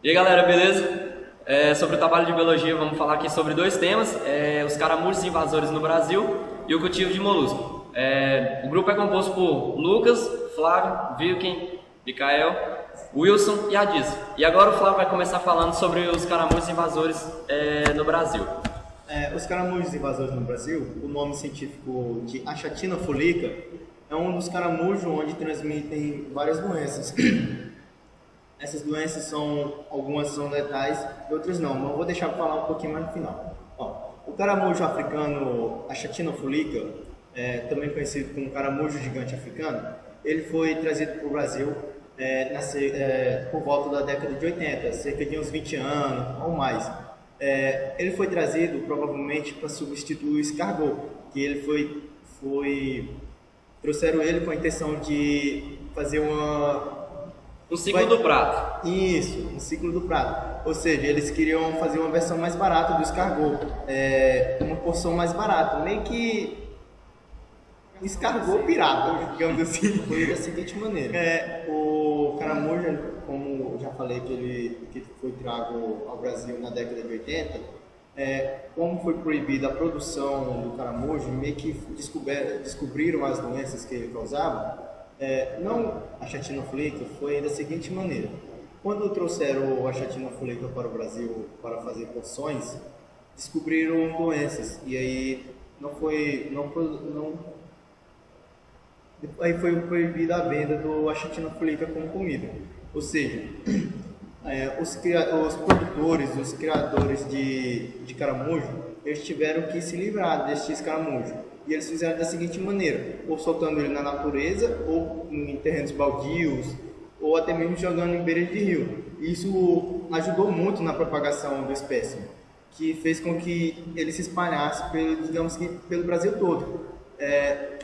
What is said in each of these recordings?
E aí galera, beleza? Sobre o trabalho de biologia, vamos falar aqui sobre dois temas: os caramujos invasores no Brasil e o cultivo de molusco. O grupo é composto por Lucas, Flávio, Wilken, Mikael, Wilson e Adis. E agora o Flávio vai começar falando sobre os caramujos invasores no Brasil. Os caramujos invasores no Brasil, o nome científico de Achatina fulica, é um dos caramujos onde transmitem várias doenças. Essas doenças algumas são letais e outras não, mas eu vou deixar para falar um pouquinho mais no final. O caramujo africano Achatina fulica, também conhecido como caramujo gigante africano, ele foi trazido para o Brasil por volta da década de 80, cerca de uns 20 anos ou mais. Ele foi trazido provavelmente para substituir o escargot, que ele trouxeram ele com a intenção de fazer Um ciclo do prato. Isso, um ciclo do prato. Ou seja, eles queriam fazer uma versão mais barata do escargot, uma porção mais barata, meio que escargot pirata, digamos assim. Foi da seguinte maneira. O caramujo, como eu já falei que foi trago ao Brasil na década de 80, como foi proibida a produção do caramujo, meio que descobriram as doenças que ele causava. Não a Achatina fulica, foi da seguinte maneira: quando trouxeram a Achatina fulica para o Brasil para fazer porções, descobriram doenças e aí aí foi proibida a venda do Achatina fulica como comida. Ou seja, os produtores, os criadores de caramujo, eles tiveram que se livrar destes caramujos. E eles fizeram da seguinte maneira: ou soltando ele na natureza, ou em terrenos baldios, ou até mesmo jogando em beiras de rio. Isso ajudou muito na propagação da espécie, que fez com que ele se espalhasse pelo Brasil todo.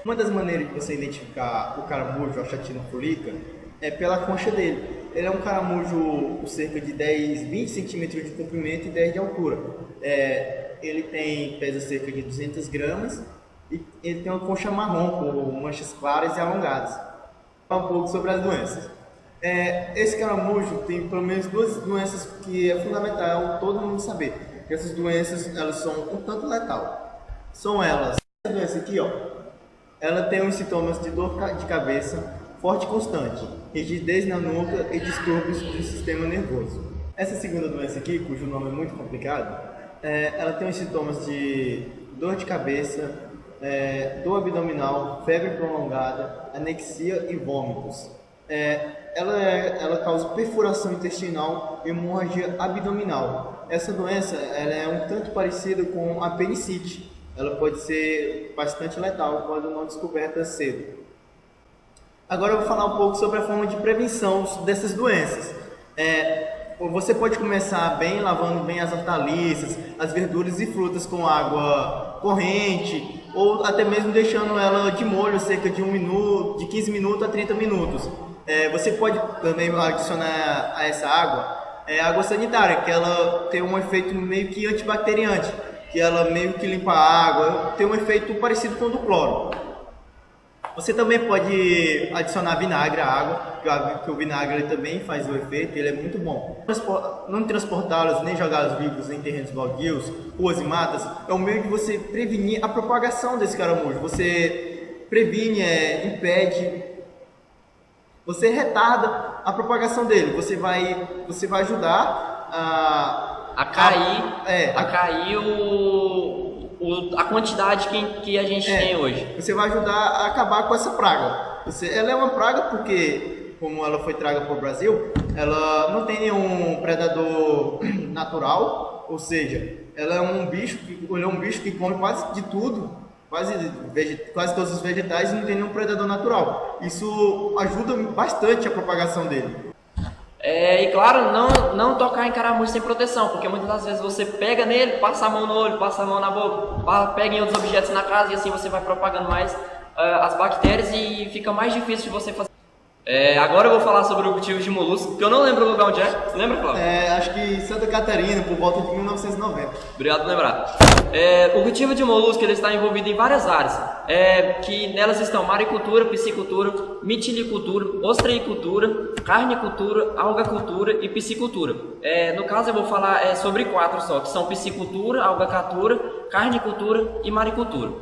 Uma das maneiras de você identificar o caramujo, a Achatina fulica, é pela concha dele. Ele é um caramujo com cerca de 20 centímetros de comprimento e 10 de altura. Ele pesa cerca de 200 gramas e ele tem uma concha marrom com manchas claras e alongadas. Falar um pouco sobre as doenças. Esse caramujo tem pelo menos duas doenças que é fundamental todo mundo saber. Que essas doenças, elas são um tanto letal. São elas. Essa doença aqui, ela tem os sintomas de dor de cabeça forte e constante, rigidez na nuca e distúrbios do sistema nervoso. Essa segunda doença aqui, cujo nome é muito complicado, ela tem os sintomas de dor de cabeça, dor abdominal, febre prolongada, anexia e vômitos. Ela causa perfuração intestinal e hemorragia abdominal. Essa doença ela é um tanto parecida com a apendicite. Ela pode ser bastante letal quando não descoberta cedo. Agora eu vou falar um pouco sobre a forma de prevenção dessas doenças. Você pode começar lavando bem as hortaliças, as verduras e frutas com água corrente, ou até mesmo deixando ela de molho cerca de 15 minutos a 30 minutos. Você pode também adicionar a essa água sanitária, que ela tem um efeito meio que antibacteriante, que ela meio que limpa a água, tem um efeito parecido com o do cloro. Você também pode adicionar vinagre à água, que o vinagre ele também faz o efeito, ele é muito bom. Não transportá-los nem jogá-los vivos em terrenos baldios, ruas e matas, é um meio de você prevenir a propagação desse caramujo. Você previne, impede, você retarda a propagação dele. Você vai ajudar a cair a quantidade que a gente tem hoje. Você vai ajudar a acabar com essa praga. Ela é uma praga porque, como ela foi traga para o Brasil, ela não tem nenhum predador natural, ou seja, ela é um bicho que come quase de tudo, quase todos os vegetais, e não tem nenhum predador natural. Isso ajuda bastante a propagação dele. E claro, não tocar em caramujo sem proteção, porque muitas das vezes você pega nele, passa a mão no olho, passa a mão na boca, pega em outros objetos na casa e assim você vai propagando mais as bactérias e fica mais difícil de você fazer. Agora eu vou falar sobre o cultivo de molusco, que eu não lembro o lugar onde é. Você lembra, Flávio? Acho que Santa Catarina, por volta de 1990. Obrigado por lembrar. O cultivo de molusco ele está envolvido em várias áreas. que nelas estão maricultura, piscicultura, mitilicultura, ostreicultura, carnicultura, algacultura e piscicultura. No caso eu vou falar sobre 4 só, que são piscicultura, algacultura, carnicultura e maricultura.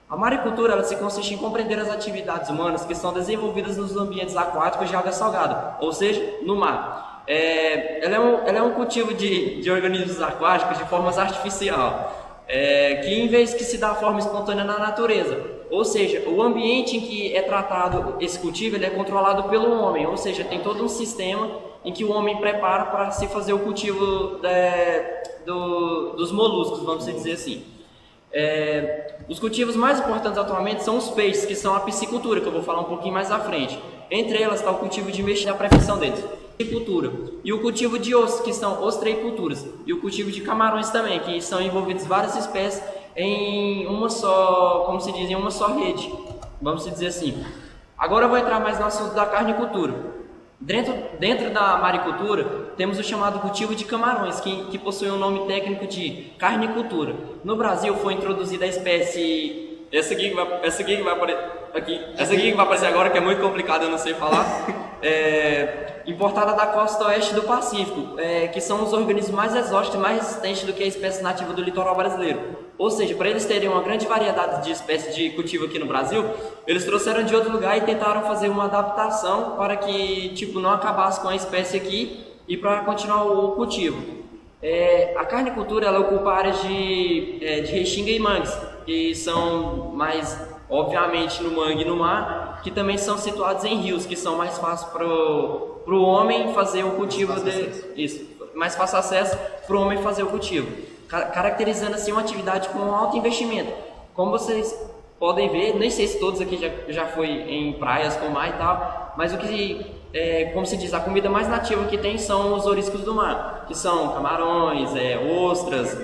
A maricultura ela se consiste em compreender as atividades humanas que são desenvolvidas nos ambientes aquáticos de água salgada, ou seja, no mar. Ela é um cultivo de organismos aquáticos de formas artificial, que em vez que se dá forma espontânea na natureza, ou seja, o ambiente em que é tratado esse cultivo ele é controlado pelo homem, ou seja, tem todo um sistema em que o homem prepara para se fazer o cultivo dos moluscos, vamos dizer assim. Os cultivos mais importantes atualmente são os peixes, que são a piscicultura, que eu vou falar um pouquinho mais à frente. Entre elas está o cultivo de peixe e a perfeição deles, piscicultura, e o cultivo de ossos, que são ostreiculturas, e o cultivo de camarões também, que são envolvidos várias espécies em uma só, como se diz, em uma só rede, vamos dizer assim. Agora eu vou entrar mais no assunto da carnicultura. Dentro da maricultura, temos o chamado cultivo de camarões, que possui um nome técnico de carnicultura. No Brasil foi introduzida a espécie... Essa aqui que vai aparecer agora, que é muito complicado, eu não sei falar. Importada da costa oeste do Pacífico, que são os organismos mais exóticos e mais resistentes do que a espécie nativa do litoral brasileiro. Ou seja, para eles terem uma grande variedade de espécies de cultivo aqui no Brasil, eles trouxeram de outro lugar e tentaram fazer uma adaptação para que não acabasse com a espécie aqui e para continuar o cultivo. A carnicultura ela ocupa áreas de restinga e mangues, que são mais, obviamente, no mangue e no mar, que também são situados em rios, que são mais fáceis para o homem fazer o cultivo mais fácil acesso para o homem fazer o cultivo, caracterizando assim uma atividade com alto investimento. Como vocês podem ver, nem sei se todos aqui já foi em praias com mar e tal, mas como se diz, a comida mais nativa que tem são os ouriços do mar, que são camarões, ostras,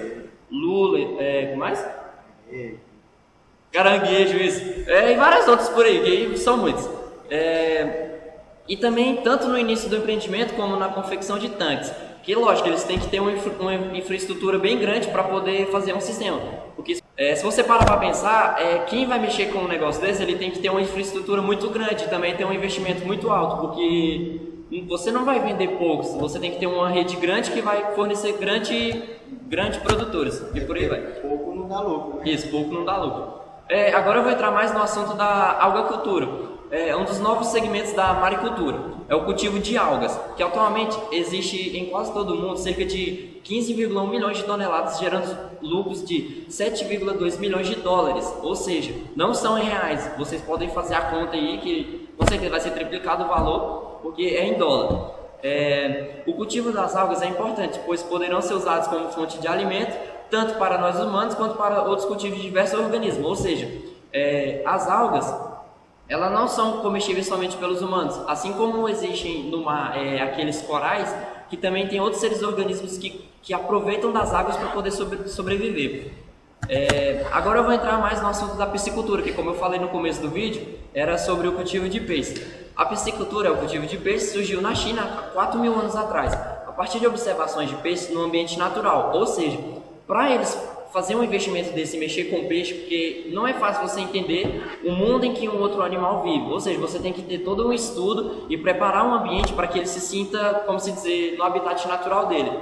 lula, que mais? Caranguejo, isso. E várias outras por aí, que são muitos. E também, tanto no início do empreendimento como na confecção de tanques, que lógico, eles têm que ter uma infraestrutura bem grande para poder fazer um sistema. Porque se você parar para pensar, quem vai mexer com um negócio desse, ele tem que ter uma infraestrutura muito grande, também tem um investimento muito alto, porque você não vai vender poucos, você tem que ter uma rede grande que vai fornecer grandes produtores, e por aí vai. Pouco não dá lucro, né? Isso, pouco não dá lucro. Agora eu vou entrar mais no assunto da algacultura. Um dos novos segmentos da maricultura é o cultivo de algas, que atualmente existe em quase todo o mundo cerca de 15,1 milhões de toneladas, gerando lucros de 7,2 milhões de dólares, ou seja, não são em reais, vocês podem fazer a conta aí que com certeza vai ser triplicado o valor, porque é em dólar. O cultivo das algas é importante, pois poderão ser usados como fonte de alimento, tanto para nós humanos quanto para outros cultivos de diversos organismos, ou seja, as algas elas não são comestíveis somente pelos humanos, assim como existem no mar aqueles corais, que também tem outros seres organismos que aproveitam das águas para poder sobreviver. Agora eu vou entrar mais no assunto da piscicultura, que como eu falei no começo do vídeo, era sobre o cultivo de peixe. A piscicultura, o cultivo de peixe, surgiu na China há 4.000 anos atrás, a partir de observações de peixes no ambiente natural, ou seja, para eles fazer um investimento desse, mexer com peixe, porque não é fácil você entender o mundo em que um outro animal vive, ou seja, você tem que ter todo um estudo e preparar um ambiente para que ele se sinta, como se dizer, no habitat natural dele,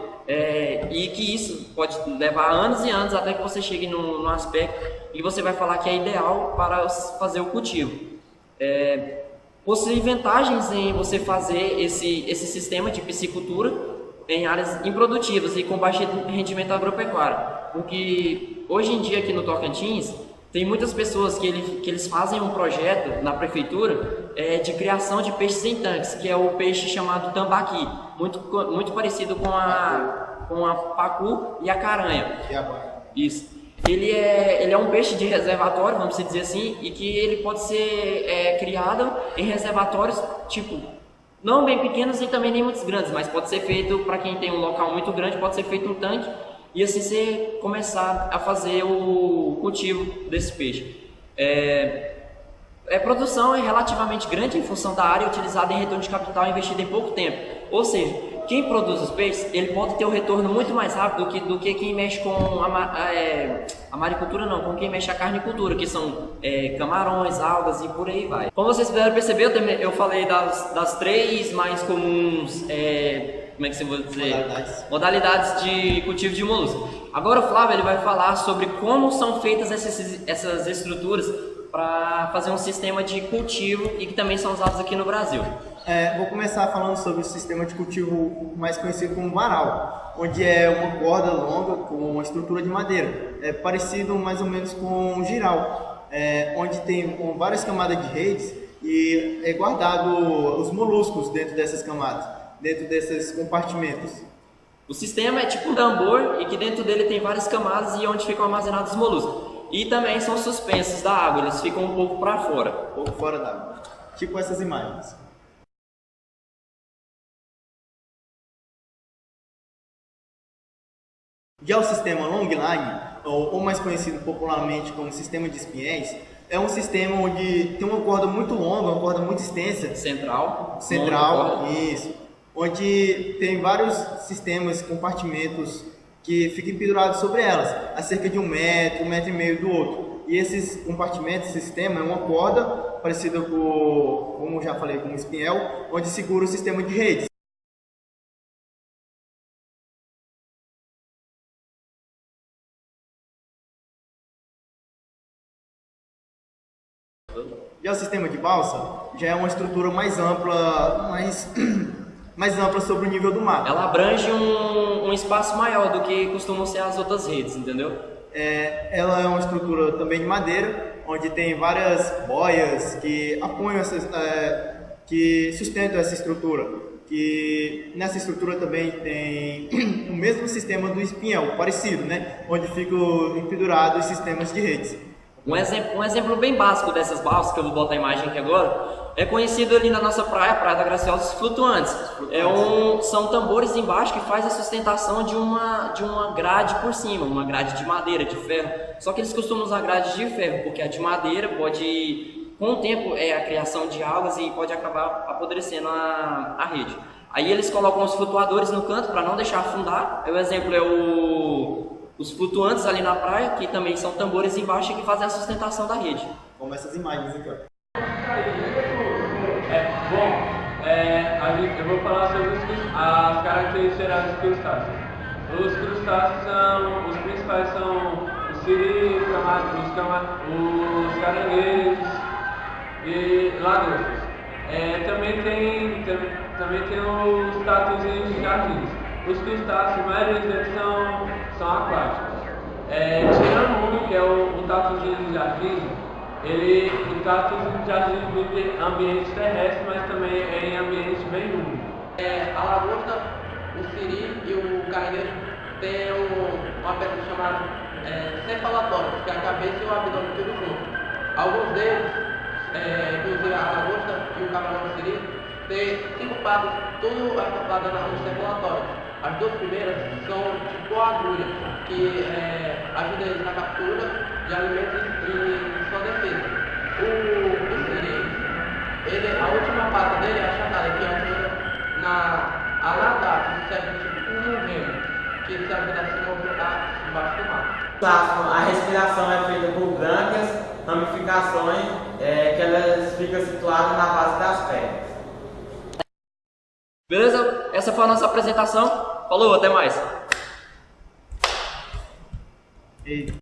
e que isso pode levar anos e anos até que você chegue num aspecto e você vai falar que é ideal para fazer o cultivo. Possui vantagens em você fazer esse sistema de piscicultura em áreas improdutivas e com baixo rendimento agropecuário, porque hoje em dia aqui no Tocantins tem muitas pessoas que eles fazem um projeto na prefeitura de criação de peixes em tanques, que é o peixe chamado tambaqui, muito parecido com a pacu e a caranha. Isso. Ele é um peixe de reservatório, vamos dizer assim, e que ele pode ser criado em reservatórios não bem pequenos e também nem muito grandes, mas pode ser feito, para quem tem um local muito grande, pode ser feito um tanque e assim você começar a fazer o cultivo desse peixe. A produção é relativamente grande em função da área utilizada em retorno de capital investido em pouco tempo, ou seja, quem produz os peixes, ele pode ter um retorno muito mais rápido do que quem mexe com a maricultura, não, com quem mexe a carnicultura, que são camarões, algas e por aí vai. Como vocês puderam perceber, eu falei das três mais comuns, como é que você vai dizer? Modalidades de cultivo de molusco. Agora o Flávio ele vai falar sobre como são feitas essas estruturas para fazer um sistema de cultivo e que também são usados aqui no Brasil. Vou começar falando sobre o sistema de cultivo mais conhecido como varal, onde é uma corda longa com uma estrutura de madeira. É parecido mais ou menos com um giral, onde tem várias camadas de redes e é guardado os moluscos dentro dessas camadas, dentro desses compartimentos. O sistema é tipo um tambor e que dentro dele tem várias camadas e onde ficam armazenados os moluscos. E também são suspensos da água, eles ficam um pouco para fora. Um pouco fora da água. Tipo essas imagens. Já o sistema longline, ou mais conhecido popularmente como sistema de espinhéis, é um sistema onde tem uma corda muito longa, uma corda muito extensa. Central, isso. Onde tem vários sistemas, compartimentos que ficam pendurados sobre elas, a cerca de 1 metro, 1,5 metro do outro. E esses compartimentos, esse sistema é uma corda parecida com, como já falei, com um espinhel, onde segura o sistema de redes. Já o sistema de balsa já é uma estrutura mais ampla, mais ampla sobre o nível do mar. Ela abrange um espaço maior do que costumam ser as outras redes, entendeu? Ela é uma estrutura também de madeira, onde tem várias boias que apoiam que sustentam essa estrutura. Que nessa estrutura também tem o mesmo sistema do espinhel, parecido, né? Onde ficam pendurados os sistemas de redes. Um exemplo bem básico dessas balsas, que eu vou botar a imagem aqui agora, é conhecido ali na nossa praia, Praia da Graciosa, os flutuantes. São tambores embaixo que faz a sustentação de uma grade por cima, uma grade de madeira, de ferro. Só que eles costumam usar grade de ferro, porque a de madeira pode, com o tempo, a criação de algas e pode acabar apodrecendo a rede. Aí eles colocam os flutuadores no canto para não deixar afundar. O exemplo é os flutuantes ali na praia, que também são tambores embaixo e que fazem a sustentação da rede. Como essas imagens aqui, ó. Eu vou falar sobre as características gerais dos crustáceos. Os crustáceos os principais são os siri, os caranguejos e lagostas. Também tem os tatus e jardins. Os crustáceos, a maioria deles são aquáticos. Tirando um, que é o tatuzinho de jardim, o tatuzinho de jardim vive em ambiente terrestre, mas também em ambiente bem úmido. A lagosta, o siri e o caranguejo têm uma peça chamada cefalatório, que é a cabeça e o abdômen tudo junto. Alguns deles, inclusive a lagosta e o camarão siri, têm 5 patas, tudo acoplado no cefalatório. As 2 primeiras são tipo a agulha, que ajuda eles na captura de alimentos e sua defesa. O siri, a última pata dele é a chanada, que ajuda a nadar, que serve tipo um remo, que serve para se movimentar embaixo do mar. A respiração é feita por brânquias, ramificações, que elas ficam situadas na base das pernas. Beleza? Essa foi a nossa apresentação. Falou, até mais!